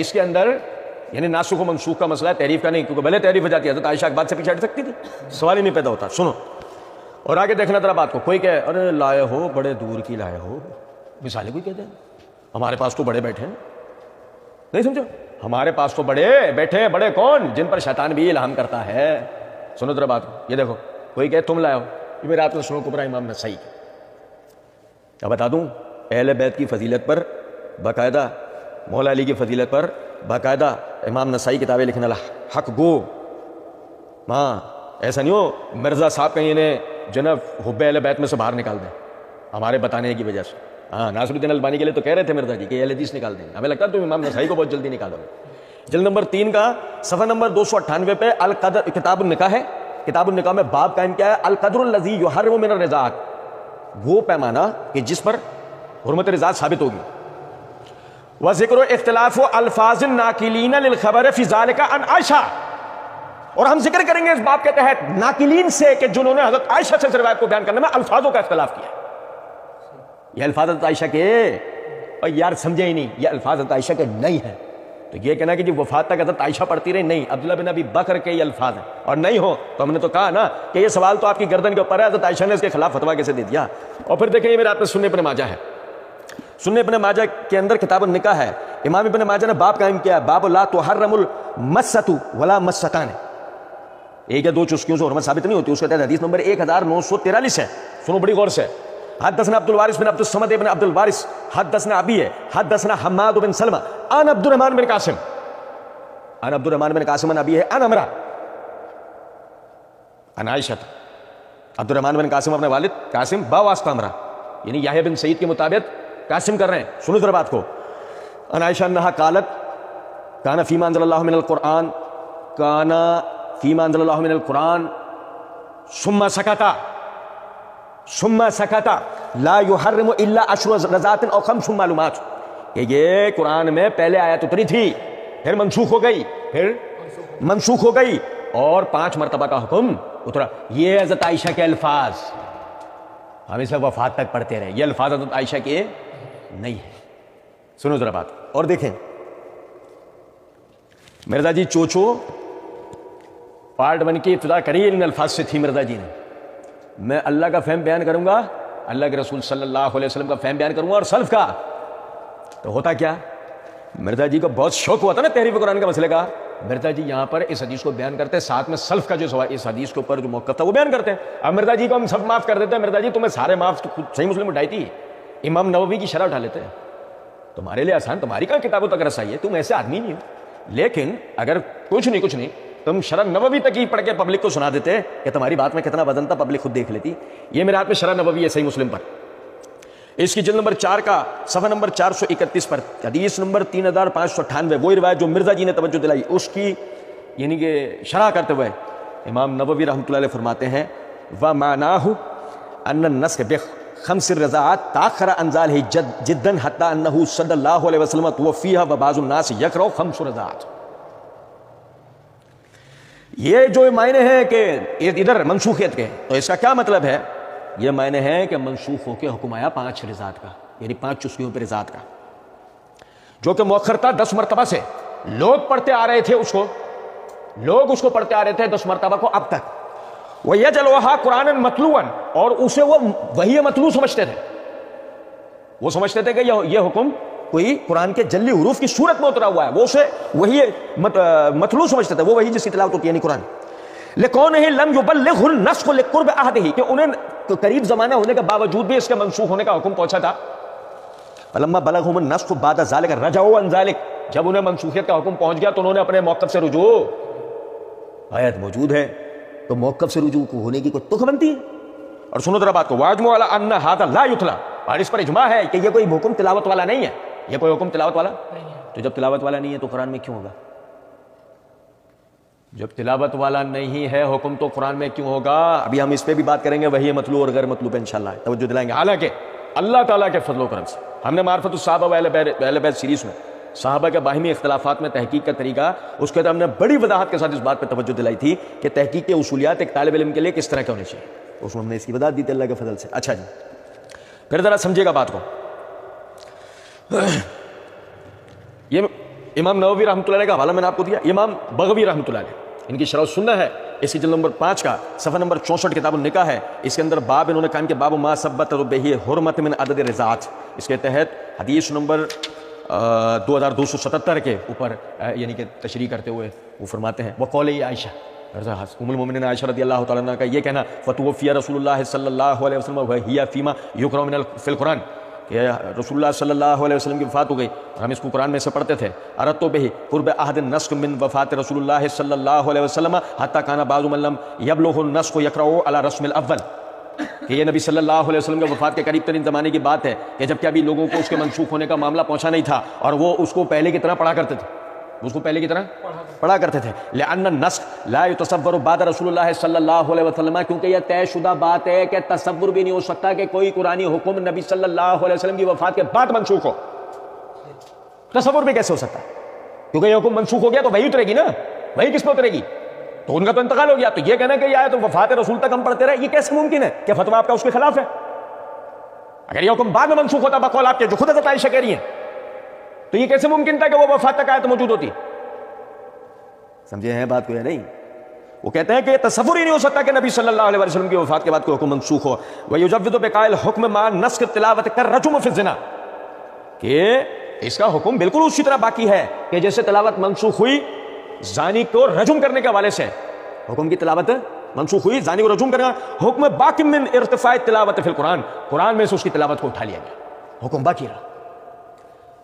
اس کے اندر یعنی ناسخ و منسوخ کا مسئلہ ہے, تحریف کا نہیں, کیونکہ بھلے تحریف ہو جاتی ہے حضرت عائشہ کی بات سے پیچھے ہٹ سکتی تھی, سوال ہی نہیں پیدا ہوتا. سنو اور آگے دیکھنا ذرا بات کو. کوئی کہ ارے لائے ہو بڑے دور کی لائے ہو, مثالیں کوئی کہتے ہیں ہمارے پاس تو بڑے بیٹھے ہیں, نہیں سمجھو, ہمارے پاس تو بڑے بیٹھے ہیں. بڑے کون؟ جن پر شیطان بھی الہام کرتا ہے. سنو ذرا بات کو, یہ دیکھو کوئی کہ تم لائے ہو, یہ میرے رات میں سنو کبرا امام نسائی کی. اب بتا دوں اہل بیت کی فضیلت پر باقاعدہ, مولا علی کی فضیلت پر باقاعدہ امام نسائی کتابیں لکھنے والا حق گو. ہاں ایسا نہیں ہو مرزا صاحب کہیں انہیں جناب حب اہل بیت میں سے باہر نکال دیں ہمارے بتانے کی وجہ سے. ہاں ناصر الدین البانی کے لیے تو کہہ رہے تھے مرزا جی کہ اہل حدیث نکال دیں, ہمیں لگتا ہے تم امام نسائی کو بہت جلدی نکالو گے. جلد نمبر 3 کا صفحہ نمبر 298 پہ القدر کتاب النکاح ہے. کتاب النکاح میں باب قائم کیا ہے؟ القدر الذی یحرم من الرضاعۃ, وہ پیمانہ کہ جس پر حرمت رضاعت ثابت ہوگی. وذکر اختلاف الفاظ الناقلین للخبر فی ذلک عن عائشہ, اور ہم ذکر کریں گے اس باب کے تحت ناقلین سے کہ جنہوں نے حضرت عائشہ سے روایت کو بیان کرنے میں الفاظوں کا اختلاف کیا. یہ الفاظ حضرت عائشہ کے, اور یار سمجھے ہی نہیں, یہ الفاظ حضرت عائشہ کے نہیں ہیں. تو یہ کہنا کہ جی وفات تک حضرت عائشہ پڑھتی رہی, نہیں, عبداللہ بن ابی بکر کے یہ الفاظ ہیں. اور نہیں ہو تو ہم نے تو کہا نا کہ یہ سوال تو آپ کی گردن کے اوپر ہے, حضرت عائشہ نے اس کے خلاف فتویٰ کیسے دے دیا. اور پھر دیکھیں یہ میرے ہاتھ میں سنن ابن ماجہ ہے. سنن ابن ماجہ کے اندر کتاب النکاح ہے. امام ابن ماجہ نے باب قائم کیا ہے, باب لا تحرم المسۃ ولا مستان. ایک یا دو چسکیوں سے حرمت ثابت نہیں ہوتی, اس کے تحت حدیث نمبر 1943 ہے. سنو بڑی غور سے. حدثنا عبد الوارث بن عبد الصمد بن عبد الوارث حدثنا ابی ہے حدثنا حماد بن سلمہ عن عبد الرحمن بن قاسم عن عبد الرحمن بن قاسم عن ابی ہے عن عمرہ عن عائشہ. عبد الرحمن بن قاسم اپنے والد قاسم با واسطہ عمرہ, یعنی یحییٰ بن سعید کے مطابق قاسم کر رہے ہیں. سنو ذرا بات کو. عن عائشہ انہا قالت کان فیما انزل اللہ من القرآن, کان فیما انزل اللہ من القرآن ثم سکتا لا یحرم الا 10 رضعات او 5 معلومات. کہ یہ قرآن میں پہلے آیت اتری تھی, پھر منسوخ ہو گئی, پھر منسوخ ہو گئی, اور 5 مرتبہ کا حکم اترا. یہ حضرت عائشہ کے الفاظ ہم اسے وفات تک پڑھتے رہے, یہ الفاظ حضرت عائشہ کے نہیں ہے. سنو ذرا بات اور دیکھیں. مرزا جی چوچو پارٹ 1 کی ابتدا کری ان الفاظ سے تھی مرزا جی نے. میں اللہ کا فہم بیان کروں گا, اللہ کے رسول صلی اللہ علیہ وسلم کا فہم بیان کروں گا, اور سلف کا. تو ہوتا کیا, مرزا جی کو بہت شوق ہوا تھا نا تحریف قرآن کا مسئلے کا. مرزا جی یہاں پر اس حدیث کو بیان کرتے ہیں, ساتھ میں سلف کا جو سوال اس حدیث کے اوپر جو موقف تھا وہ بیان کرتے ہیں. اب مرزا جی کو ہم سب معاف کر دیتے ہیں. مرزا جی تمہیں سارے معاف صحیح مسلم اٹھائی تھی, امام نووی کی شرح اٹھا لیتے ہیں. تمہارے لیے آسان, تمہاری کہاں کتابوں تک رسائی ہے, تم ایسے آدمی نہیں ہو. لیکن اگر کچھ نہیں تم شرح نووی تک ہی پڑھ کے پبلک کو سنا دیتے کہ تمہاری بات میں کتنا وزن تھا, پبلک خود دیکھ لیتی. یہ میرے ہاتھ میں شرح نووی ہے صحیح مسلم پر, اس کی جلد نمبر 4 کا صفحہ نمبر 431 پر حدیث نمبر 3598 وہی روایت جو مرزا جی نے توجہ دلائی, اس کی یعنی کہ شرح کرتے ہوئے امام نووی رحمۃ اللہ علیہ فرماتے ہیں وَمَعْنَاهُ أَنَّ النَّسْخَ بِخَمْسِ الرَّضَعَاتِ تَأَخَّرَ عَنْ ذَلِكَ جِدًّا حَتَّى أَنَّهُ صلی اللہ علیہ وسلم تُوفِّيَ وَبَعْضُ النَّاسِ يَقْرَأُ 5 رضعات. یہ جو معنی ہیں کہ ادھر منسوخیت کے, تو اس کا کیا مطلب ہے؟ یہ معنی ہے کہ منسوخ ہو کے حکم آیا 5 رضعات کا, یعنی 5 چسکیوں پہ رضعات کا, جو کہ مؤخر تھا 10 مرتبہ سے. لوگ پڑھتے آ رہے تھے اس کو, لوگ اس کو پڑھتے آ رہے تھے 10 مرتبہ کو اب تک. وَيَجْعَلُهَا قُرْآنًا مَتْلُوًا, اور اسے وہ وحی متلو سمجھتے تھے. وہ سمجھتے تھے کہ یہ حکم کوئی قرآن کے جلی حروف کی صورت میں اترا ہوا ہے, وہ اسے وہی متلو سمجھتے تھے, وہ وہی جس کی تلاوت ہوتی ہے یعنی قرآن. لِكَوْنِهِ لَمْ يُبَلِّغْهُ النَّسْخُ لِقُرْبِ عَهْدِهِ, کہ انہیں قریب زمانہ ہونے کے باوجود بھی اس کے منسوخ ہونے کا حکم پہنچا تھا. فلما بلغهم النسخ بعد ذلك رجعوا عن ذلك, جب انہیں منسوخیت کا حکم پہنچ گیا تو انہوں نے اپنے موقف سے رجوع, آیت موجود ہے تو موقف سے رجوع کو ہونے کی کوئی تخ بنتی ہے. اور سنو ذرا بات کو, واجمع علی ان ھذا لا یتلا, اور اس پر اجماع ہے کہ یہ کوئی حکم تلاوت والا نہیں ہے, یہ کوئی حکم تلاوت والا تو جب تلاوت والا نہیں ہے تو قرآن میں کیوں ہوگا؟ جب تلاوت والا نہیں ہے حکم تو قرآن میں کیوں ہوگا؟ ابھی ہم اس پہ بھی بات کریں گے, وہی مطلوب اور غیر مطلوب انشاءاللہ توجہ دلائیں گے. حالانکہ اللہ تعالیٰ کے فضل و کرم سے ہم نے معرفت الصحابہ و اہل بیت سیریز میں صحابہ کے باہمی اختلافات میں تحقیق کا طریقہ, اس کے اندر ہم نے بڑی وضاحت کے ساتھ اس بات پہ توجہ دلائی تھی کہ تحقیق کے اصولیات ایک طالب علم کے لیے کس طرح کے ہونے چاہیے, اس میں ہم نے اس کی وضاحت دی تھی اللہ کے فضل سے. اچھا جی, پھر ذرا سمجھیے گا بات کو. یہ امام نووی رحمۃ اللہ علیہ کا حوالہ میں نے آپ کو دیا, امام بغوی رحمۃ اللہ علیہ ان کی شرح السنہ ہے, اس کی جلد نمبر 5 کا صفحہ نمبر 64 کتاب النکاح ہے, اس کے اندر باب انہوں نے کہا کہ باب ما ثبت به حرمت من عدد الرضاعات, اس کے تحت حدیث نمبر 2277 کے اوپر یعنی کہ تشریح کرتے ہوئے وہ فرماتے ہیں, وقول عائشہ ام المؤمنین عائشہ رضی اللہ تعالیٰ عنہ کا یہ کہنا, فتوفی رسول اللہ صلی اللہ علیہ وسلم وهي فيما يقرأ من فی القرآن, کہ رسول اللہ صلی اللہ علیہ وسلم کی وفات ہو گئی اور ہم اس کو قرآن میں سے پڑھتے تھے. اردت به قرب عہد النسخ من وفات رسول اللہ صلی اللہ علیہ وسلم حتی کان بعض من لم یبلغ النسخ یقرأ علی رسم الاول, کہ یہ نبی صلی اللہ علیہ وسلم کے وفات کے قریب ترین زمانے کی بات ہے کہ جب کہ ابھی لوگوں کو اس کے منسوخ ہونے کا معاملہ پہنچا نہیں تھا اور وہ اس کو پہلے کی طرح پڑھا کرتے تھے, اس کو پہلے کی طرح پڑھا کرتے تھے. لأن النسخ لا يتصور بعد رسول اللہ صلی اللہ علیہ وسلم, کیونکہ یہ طے شدہ بات ہے کہ تصور بھی نہیں ہو سکتا کہ کوئی قرآنی حکم نبی صلی اللہ علیہ وسلم کی وفات کے بعد منسوخ ہو. تصور بھی کیسے ہو سکتا ہے, کیونکہ یہ حکم منسوخ ہو گیا تو وہی اترے گی نا, وہی کس پہ اترے گی, تو ان کا تو انتقال ہو گیا. تو یہ کہنا کہ یہ آئے تو وفات رسول تک ہم پڑھتے رہے, یہ کیسے ممکن ہے؟ کہ فتویٰ آپ کا اس کے خلاف ہے. اگر یہ حکم بعد میں منسوخ ہوتا بقول آپ کے جو خود حضرت عائشہ کہہ رہی ہیں, تو یہ کیسے ممکن تھا کہ وہ وفات تک آیت موجود ہوتی؟ سمجھے ہیں بات کو یا نہیں؟ وہ کہتے ہیں کہ یہ تصور ہی نہیں ہو سکتا کہ نبی صلی اللہ علیہ وسلم کی وفات کے بعد کوئی حکم منسوخ ہو. وَيُجَوِّزُ بِقَائِلِ الْحُكْمِ مَعَ نَسْخِ التِّلَاوَةِ كَالرَّجْمِ فِي الزِّنَا, کہ اس کا حکم بالکل اسی طرح باقی ہے کہ جیسے تلاوت منسوخ ہوئی زانی کو رجم کرنے کے حوالے سے, حکم کی تلاوت منسوخ ہوئی زانی کو رجم کرنا, حکم باقی من ارتفاع التلاوت فی القرآن, قرآن میں سے اس کی تلاوت کو اٹھا لیا گیا, حکم باقی رہا.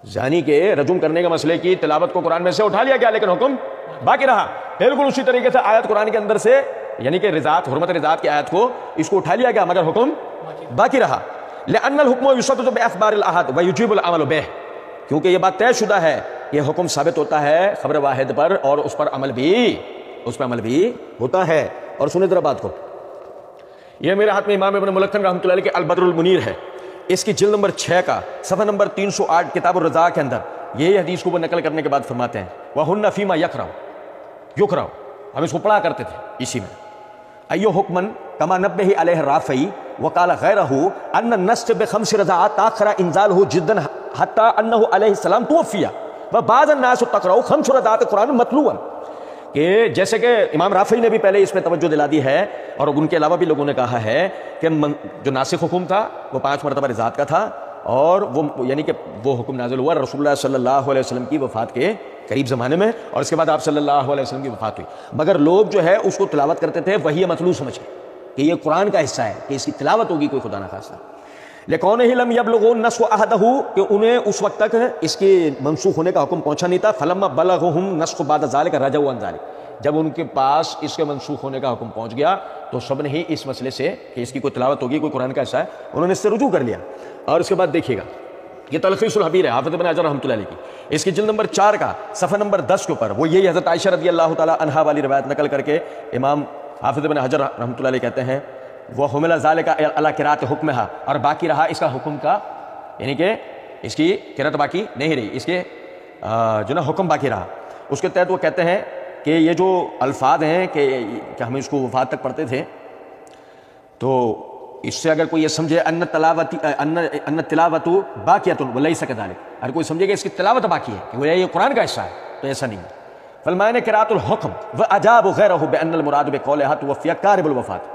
زانی کے رجم کرنے کے مسئلے کی تلاوت کو قرآن میں سے اٹھا لیا گیا لیکن حکم باقی رہا. بالکل اسی طریقے سے آیت قرآن کے اندر سے یعنی کہ رضاعت, حرمت رضاعت کی آیت کو اس کو اٹھا لیا گیا مگر حکم باقی رہا. لأن الحکم یثبت بأخبار الأحاد ویجب العمل به, کیونکہ یہ بات طے شدہ ہے کہ حکم ثابت ہوتا ہے خبر واحد پر اور اس پر عمل بھی ہوتا ہے. اور سنیں ذرا بات کو, یہ میرے ہاتھ میں امام ابن ملکن رحمۃ اللہ علیہ کے البدر المنیر ہے, اس کی جلد نمبر 6 کا صفحہ نمبر 308 کتاب الرضاع کے اندر یہی حدیث کو وہ نقل کرنے کے بعد فرماتے ہیں, وَهُنَّ فِيمَا يُقْرَأُ, ہم اس کو پڑھا کرتے تھے اسی میں. ایو حکمن کما نبہ علیہ الرافعی وقال غیرہ ان النسخ بخمس رضاعات تاخر انزالہ جدا حتی انہ علیہ السلام توفی وبعض الناس تقرأ خمس رضاعات قرآن متلوا, کہ جیسے کہ امام رافعی نے بھی پہلے اس میں توجہ دلا دی ہے اور ان کے علاوہ بھی لوگوں نے کہا ہے کہ جو ناسخ حکم تھا وہ 5 مرتبہ رضاعت کا تھا, اور وہ یعنی کہ وہ حکم نازل ہوا رسول اللہ صلی اللہ علیہ وسلم کی وفات کے قریب زمانے میں, اور اس کے بعد آپ صلی اللہ علیہ وسلم کی وفات ہوئی. مگر لوگ جو ہے اس کو تلاوت کرتے تھے وہی مطلوب سمجھ کے کہ یہ قرآن کا حصہ ہے کہ اس کی تلاوت ہوگی کوئی خدا نہ خاصہ. لِكَوْنِهِ لَمْ يَبْلُغُ النَّسْخُ أَحَدَهُ, کہ انہیں اس وقت تک اس کے منسوخ ہونے کا حکم پہنچا نہیں تھا. فَلَمَّا بَلَغَهُمْ النَّسْخُ بَعْدَ ذَلِكَ رَجَعُوا عَنْ ذَلِكَ, جب ان کے پاس اس کے منسوخ ہونے کا حکم پہنچ گیا تو سب نے ہی اس مسئلے سے کہ اس کی کوئی تلاوت ہوگی کوئی قرآن کا حصہ ہے انہوں نے اس سے رجوع کر لیا. اور اس کے بعد دیکھیے گا یہ تلخیص الحبیر ہے حافظ ابن حجر رحمۃ اللہ علیہ کی, اس کی جلد نمبر 4 کا صفحہ نمبر 10 کے اوپر وہ یہی حضرت عائشہ رضی اللہ تعالیٰ عنہا والی روایت نقل کر کے امام حافظ ابن حجر رحمۃ اللہ علیہ کہتے ہیں وہ حمل ذالک علی قراءۃ حکمھا, اور باقی رہا اس کا حکم کا یعنی کہ اس کی قرأت باقی نہیں رہی, اس کے جو نا حکم باقی رہا. اس کے تحت وہ کہتے ہیں کہ یہ جو الفاظ ہیں کہ ہم اس کو وفات تک پڑھتے تھے, تو اس سے اگر کوئی یہ سمجھے ان تلاوت باقیۃ ولیس کذالک, اگر کوئی سمجھے کہ اس کی تلاوت باقی ہے کہ وہ یہ قرآن کا حصہ ہے, تو ایسا نہیں ہے. فالمعنی قراءۃ الحکم واجاب غیرہ بان المراد بقولھا توفی قارب الوفات,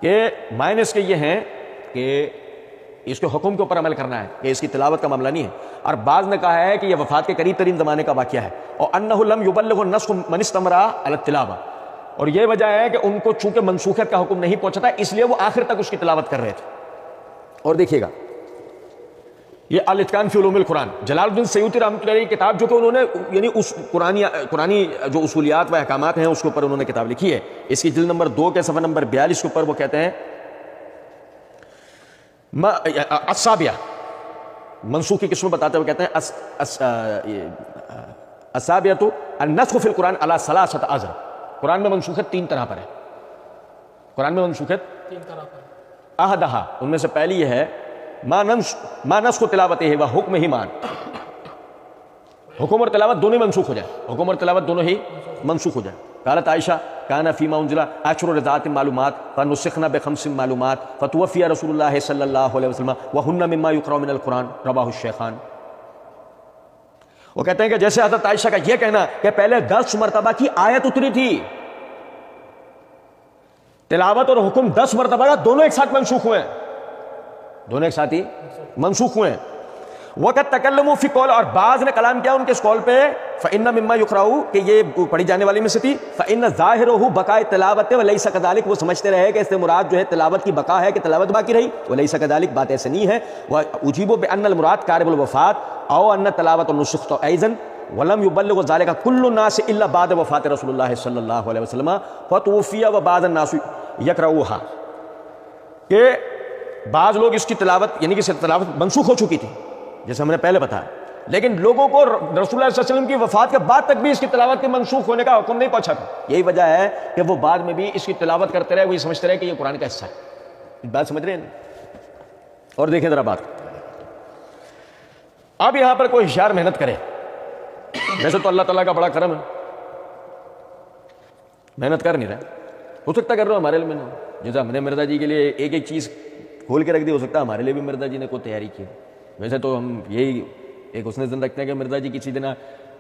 کہ معنی اس کے یہ ہیں کہ اس کے حکم کے اوپر عمل کرنا ہے کہ اس کی تلاوت کا معاملہ نہیں ہے. اور بعض نے کہا ہے کہ یہ وفات کے قریب ترین زمانے کا واقعہ ہے, اور انہ لم یبلغ النسخ من استمر علی التلاوہ, اور یہ وجہ ہے کہ ان کو چونکہ منسوخیت کا حکم نہیں پہنچا تھا، اس لیے وہ آخر تک اس کی تلاوت کر رہے تھے. اور دیکھیے گا یہ الاتقان فی علوم القرآن، جلال الدین سیوطی رحمۃ اللہ علیہ کی کتاب، جو کہ انہوں نے یعنی اس قرآنی جو اصولیات و احکامات ہیں اس کے اوپر انہوں نے کتاب لکھی ہے. اس کی جلد نمبر 2 کے صفحہ نمبر 42 کے اوپر وہ کہتے ہیں السابعہ، منسوخ کی قسم بتاتے ہوئے کہتے ہیں السابعۃ النسخ فی القرآن علی ثلاثۃ اعذار. قرآن میں منسوخیت 3 طرح پر ہے. قرآن میں منسوخیت 3 طرح پر. احدھا، ان میں سے پہلی یہ ہے ما نسخ تلاوت ہے وہ حکم ہی مان، حکم اور تلاوت دونوں منسوخ ہو جائے، حکم اور تلاوت دونوں ہی منسوخ ہو جائے. قالت عائشہ کان فیما انزل اشر رضات معلومات فنسخنا بخمس معلومات فتوفی رسول اللہ صلی اللہ علیہ وسلم وہن مما یقرأ من القرآن رواہ الشیخان. وہ کہتے ہیں کہ جیسے حضرت عائشہ کا یہ کہنا کہ پہلے 10 مرتبہ کی آیت اتری تھی، تلاوت اور حکم 10 مرتبہ کا دونوں ایک ساتھ منسوخ ہوئے ہیں، دونوں ایک ساتھ ہی منسوخ ہوئے ہیں. وقت تکلموا فی قول، اور بعض نے کلام کیا ان کے اس قول پہ فإن مما یقرأ کہ یہ پڑھی جانے والی میں سے تھی، فإن ظاہرہ بقاء تلاوت وليس كذلك، وہ سمجھتے رہے کہ اس سے مراد جو ہے تلاوت کی بقا ہے کہ تلاوت باقی رہی، وليس كذلك، بات ایسے نہیں ہے. واجیب بان المراد قارب الوفات او ان تلاوت النسخ ايضا ولم يبلغ ذلك كل الناس الا بعد وفات رسول اللہ صلی اللہ علیہ وسلم فتوفی وبعض الناس يقرؤوها، کہ بعض لوگ اس کی تلاوت یعنی کہ تلاوت منسوخ ہو چکی تھی جیسے ہم نے پہلے بتایا، لیکن لوگوں کو رسول اللہ صلی اللہ علیہ وسلم کی وفات کے بعد تک بھی اس کی تلاوت کے منسوخ ہونے کا حکم نہیں پہنچا تھا. یہی وجہ ہے کہ وہ بعد میں بھی اس کی تلاوت کرتے رہے، وہی سمجھتے رہے کہ یہ قرآن کا حصہ ہے. بات سمجھ رہے ہیں؟ اور دیکھیں ذرا بات، اب یہاں پر کوئی ہوشیار محنت کرے، ویسے تو اللہ تعالیٰ کا بڑا کرم ہے، محنت کر نہیں رہا، ہو سکتا کر رہا ہوں ہمارے لیے میں نے، جیسے ہم نے مرزا جی کے لیے ایک ایک چیز کھول کے رکھ دی، ہو سکتا ہے ہمارے لیے بھی مرزا جی نے کوئی تیاری کی. ویسے تو ہم یہی ایک حسن زن رکھتے ہیں کہ مرزا جی کسی دن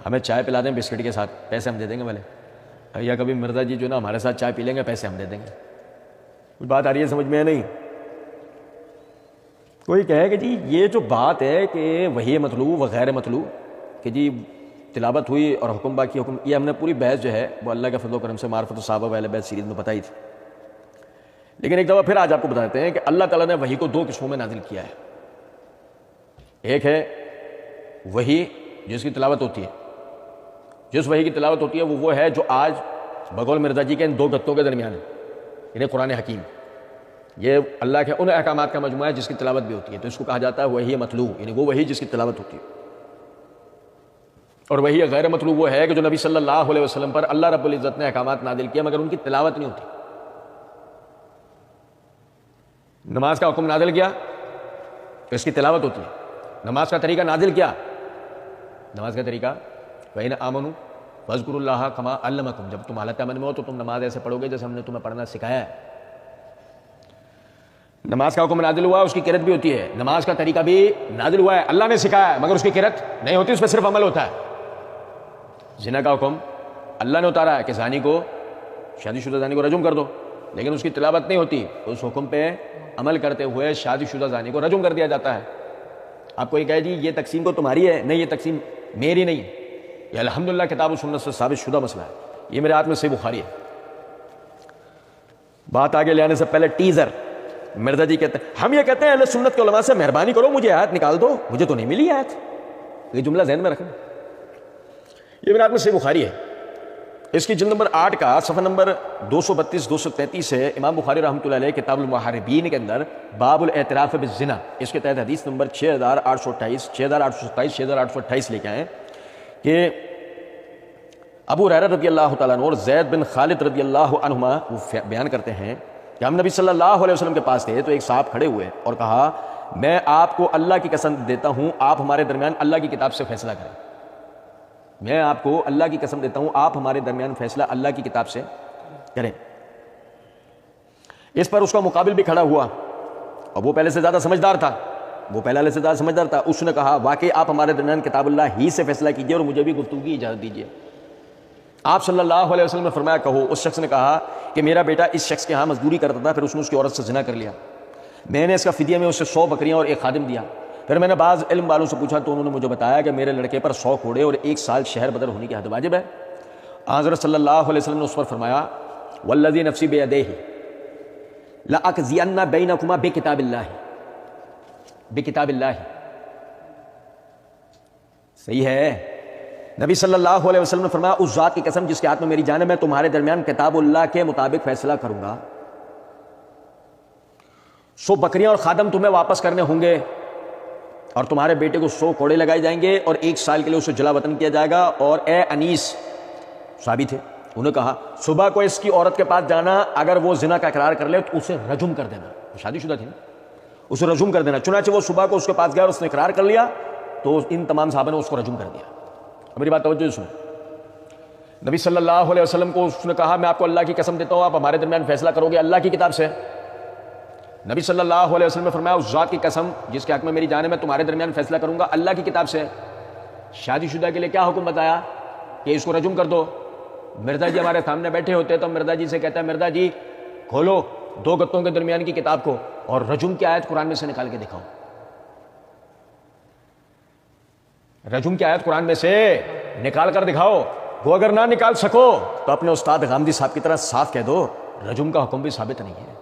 ہمیں چائے پلا دیں بسکٹ کے ساتھ، پیسے ہم دے دیں گے پہلے، یا کبھی مرزا جی جو نا ہمارے ساتھ چائے پی لیں گے، پیسے ہم دے دیں گے. کچھ بات آ رہی ہے سمجھ میں؟ نہیں کوئی کہے کہ جی یہ جو بات ہے کہ وحی مطلوب و غیر مطلوب، کہ جی تلاوت ہوئی اور حکم باقی حکم، یہ ہم نے پوری بحث جو ہے وہ اللہ کے فضل و کرم سے معرفت الصحابہ و اہل بیت سیریز میں بتائی تھی. لیکن ایک دفعہ پھر آج آپ کو بتاتے ہیں کہ اللہ تعالیٰ نے وحی کو 2 قسموں میں نازل کیا ہے. ایک ہے وحی جس کی تلاوت ہوتی ہے، جس وحی کی تلاوت ہوتی ہے وہ ہے جو آج بقول مرزا جی کے ان 2 گتوں کے درمیان ہے، یعنی قرآن حکیم. یہ اللہ کے ان احکامات کا مجموعہ ہے جس کی تلاوت بھی ہوتی ہے، تو اس کو کہا جاتا ہے وحی مطلوب، یعنی وہ وحی جس کی تلاوت ہوتی ہے. اور وحی غیر مطلوب وہ ہے کہ جو نبی صلی اللہ علیہ وسلم پر اللہ رب العزت نے احکامات نازل کیا مگر ان کی تلاوت نہیں ہوتی. نماز کا حکم نازل کیا تو اس کی تلاوت ہوتی ہے. نماز کا طریقہ نازل کیا، نماز کا طریقہ وَإِنْ آمَنُوا فَاذْكُرُوا اللَّهَ كَمَا عَلَّمَكُمْ، جب تم حالت امن میں ہو تو تم نماز ایسے پڑھو گے جیسے ہم نے تمہیں پڑھنا سکھایا ہے. نماز کا حکم نازل ہوا، اس کی قرأت بھی ہوتی ہے. نماز کا طریقہ بھی نازل ہوا ہے، اللہ نے سکھایا ہے مگر اس کی قرأت نہیں ہوتی، اس پہ صرف عمل ہوتا ہے. زنا کا حکم اللہ نے اتارا ہے کہ زانی کو، شادی شدہ زانی کو رجم کر دو، لیکن اس کی تلاوت نہیں ہوتی، اس حکم پہ عمل کرتے ہوئے شادی شدہ زانی کو رجم کر دیا جاتا ہے. آپ کو یہ کہے جی یہ تقسیم کو تمہاری ہے، نہیں یہ تقسیم میری نہیں ہے، یہ الحمدللہ کتاب و سنت سے ثابت شدہ مسئلہ ہے، یہ میرے ہاتھ میں صحیح بخاری ہے. بات آگے لے آنے سے پہلے ٹیزر، مرزا جی کہتے ہیں، ہم یہ کہتے ہیں اہل سنت کے علماء سے مہربانی کرو مجھے آیت نکال دو، مجھے تو نہیں ملی آیت. یہ جملہ ذہن میں رکھنا، یہ میرے ہاتھ میں صحیح بخاری ہے. اس کی جلد نمبر 8 کا صفحہ نمبر 232 233 سے امام بخاری رحمۃ اللہ علیہ کتاب المحاربین کے اندر باب الاعتراف بالزنا، اس کے تحت حدیث نمبر 6828 6827 6828 لے کے آئے کہ ابو ہریرہ رضی اللہ تعالیٰ عنہ اور زید بن خالد رضی اللہ عنہما وہ بیان کرتے ہیں کہ ہم نبی صلی اللہ علیہ وسلم کے پاس تھے تو ایک صاحب کھڑے ہوئے اور کہا میں آپ کو اللہ کی قسم دیتا ہوں آپ ہمارے درمیان اللہ کی کتاب سے فیصلہ کریں. میں آپ کو اللہ کی قسم دیتا ہوں آپ ہمارے درمیان فیصلہ اللہ کی کتاب سے کریں. اس پر اس کا مقابل بھی کھڑا ہوا اور وہ پہلے سے زیادہ سمجھدار تھا. اس نے کہا واقعی آپ ہمارے درمیان کتاب اللہ ہی سے فیصلہ کیجئے اور مجھے بھی گفتگو کی اجازت دیجیے. آپ صلی اللہ علیہ وسلم نے فرمایا کہو. اس شخص نے کہا کہ میرا بیٹا اس شخص کے ہاں مزدوری کرتا تھا، پھر اس نے اس کی عورت سے زنا کر لیا، میں نے اس کا فدیہ میں اسے 100 بکریاں اور ایک خادم دیا. پھر میں نے بعض علم والوں سے پوچھا تو انہوں نے مجھے بتایا کہ میرے لڑکے پر 100 گھوڑے اور 1 سال شہر بدر ہونے کی حد واجب ہے. حضرت صلی اللہ علیہ وسلم نے اس پر فرمایا والذی نفسی بیدہ لأقضین بینکما بکتاب اللہ، بکتاب اللہ. صحیح ہے. نبی صلی اللہ علیہ وسلم نے فرمایا اس ذات کی قسم جس کے ہاتھ میں میری جان ہے، میں تمہارے درمیان کتاب اللہ کے مطابق فیصلہ کروں گا. 100 بکریاں اور خادم تمہیں واپس کرنے ہوں گے، اور تمہارے بیٹے کو 100 کوڑے لگائے جائیں گے، اور 1 سال کے لیے اسے جلا وطن کیا جائے گا. اور اے انیس، صحابی تھے، انہوں نے کہا صبح کو اس کی عورت کے پاس جانا، اگر وہ زنا کا اقرار کر لے تو اسے رجم کر دینا. وہ شادی شدہ تھی نا، اسے رجم کر دینا. چنانچہ وہ صبح کو اس کے پاس گیا اور اس نے اقرار کر لیا، تو ان تمام صحابہ نے اس کو رجم کر دیا. میری بات توجہ سنو. نبی صلی اللہ علیہ وسلم کو اس نے کہا میں آپ کو اللہ کی قسم دیتا ہوں آپ ہمارے درمیان فیصلہ کرو گے اللہ کی کتاب سے. نبی صلی اللہ علیہ وسلم نے فرمایا اس ذات کی قسم جس کے حق میں میری جان ہے میں تمہارے درمیان فیصلہ کروں گا اللہ کی کتاب سے. شادی شدہ کے لیے کیا حکم بتایا کہ اس کو رجم کر دو. مرزا جی ہمارے سامنے بیٹھے ہوتے تو مرزا جی سے کہتا ہے مرزا جی کھولو 2 گتوں کے درمیان کی کتاب کو اور رجم کی آیت قرآن میں سے نکال کے دکھاؤ. رجم کی آیت قرآن میں سے نکال کر دکھاؤ. وہ اگر نہ نکال سکو تو اپنے استاد غامدی صاحب کی طرح صاف کہہ دو رجم کا حکم بھی ثابت نہیں ہے.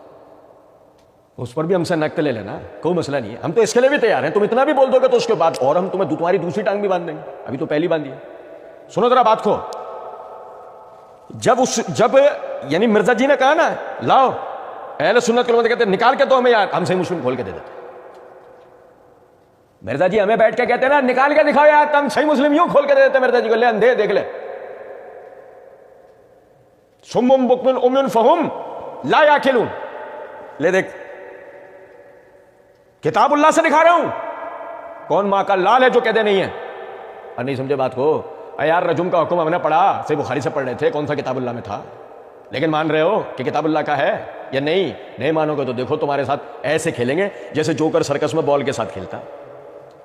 اس پر بھی ہم سے نقد لے لینا، کوئی مسئلہ نہیں ہے، ہم تو اس کے لیے بھی تیار ہیں. تم اتنا بھی بول دو گے تو اس کے بعد اور ہم تمہاری دوسری ٹانگ بھی باندھ دیں گے. ابھی تو پہلی باندھی ہے. سنو ذرا بات کو. جب یعنی مرزا جی نے کہا نا لاؤ، اہل سنت کے لوگ کہتے ہیں نکال کے تو ہمیں یار، ہم صحیح مسلم کھول کے دے دیتے. مرزا جی ہمیں بیٹھ کے کہتے ہیں نا نکال کے دکھاؤ یار، ہم صحیح مسلم یوں کھول کے دے دیتے. مرزا جی کو لے اندھے دیکھ لے. صم بکم عمی فہم لا یعقلون. لے دیکھ کتاب اللہ سے دکھا رہا ہوں. کون ماں کا لال ہے جو کہتے نہیں ہے؟ اور نہیں سمجھے بات کو. اے یار رجم کا حکم ہم نے پڑھا، صحیح بخاری سے پڑھ رہے تھے، کون سا کتاب اللہ میں تھا. لیکن مان رہے ہو کہ کتاب اللہ کا ہے یا نہیں؟ نہیں مانو گے تو دیکھو تمہارے ساتھ ایسے کھیلیں گے جیسے جوکر سرکس میں بال کے ساتھ کھیلتا.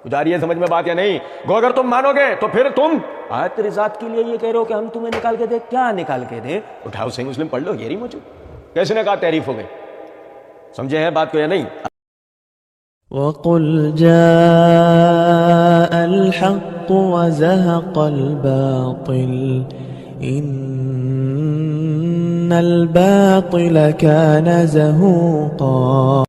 کچھ آ رہی ہے سمجھ میں بات یا نہیں؟ گو اگر تم مانو گے تو پھر تم آیت رضات کے لیے یہ کہہ رہے ہو کہ ہم تمہیں نکال کے دیں. کیا نکال کے دیں؟ اٹھاؤ صحیح مسلم پڑھ لو، یہ نہیں موجود. کیسے نے کہا تعریف ہو گئی. سمجھے ہیں بات کو یا نہیں؟ وَقُلْ جَاءَ الْحَقُّ وَزَهَقَ الْبَاطِلُ إِنَّ الْبَاطِلَ كَانَ زَهُوقًا.